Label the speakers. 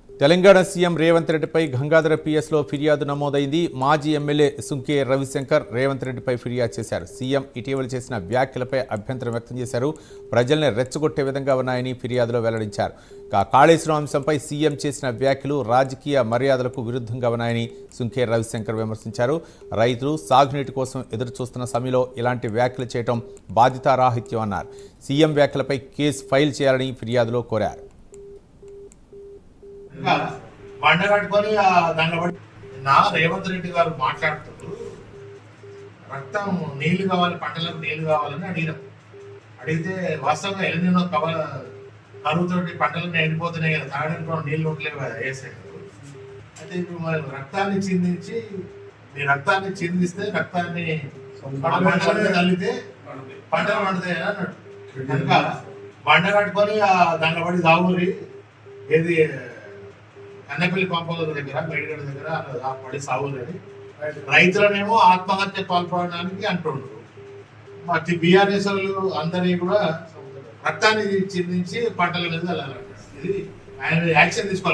Speaker 1: Telangana CM Revanth రెడ్డిపై గంగాధర పిఎస్లో ఫిర్యాదు నమోదైంది. మాజీ ఎమ్మెల్యే సుంకే రవిశంకర్ రేవంత్ రెడ్డిపై ఫిర్యాదు చేశారు. సీఎం ఇటీవల చేసిన వ్యాఖ్యలపై అభ్యంతరం వ్యక్తం చేశారు. ప్రజల్ని రెచ్చగొట్టే విధంగా ఉన్నాయని ఫిర్యాదులో వెల్లడించారు. కాళేశ్వరం అంశంపై సీఎం చేసిన వ్యాఖ్యలు రాజకీయ మర్యాదలకు విరుద్ధంగా ఉన్నాయని సుంకే రవిశంకర్ విమర్శించారు. రైతులు సాగునీటి కోసం ఎదురుచూస్తున్న సమయంలో ఇలాంటి వ్యాఖ్యలు చేయడం బాధ్యతారాహిత్యం అన్నారు. సీఎం వ్యాఖ్యలపై కేసు ఫైల్ చేయాలని ఫిర్యాదులో కోరారు.
Speaker 2: బండ కట్టుకొని దండబడి రేవంత్ రెడ్డి గారు మాట్లాడుతూ రక్తం నీళ్లు కావాలి, పంటలకు నీళ్లు కావాలని అడిగితే వాస్తవంగా ఎల్నినో కరువుతోటి పంటలన్నీ ఎండిపోతున్నాయి కదా, తాగడానికి కూడా నీళ్లు ఉండలేవు కదా వేసాడు. అయితే ఇప్పుడు మరి రక్తాన్ని చిందించి మీ రక్తాన్ని చిందిస్తే రక్తాన్ని తల్లితే పంటలు పండుతాయి అన్నాడు. కనుక బండ కట్టుకొని దండబడి దావురి ఏది కన్నపల్లి పంపల దగ్గర మేడిగడ దగ్గర పడి సాగులని రైతులనేమో ఆత్మహత్య పాల్పడడానికి అంటుండ్రు. మరి బీఆర్ఎస్ వాళ్ళు అందరినీ కూడా రక్తాన్ని చిందించి పంటల మీద వెళ్ళాలంట. ఇది ఆయన యాక్షన్ తీసుకోవాలి.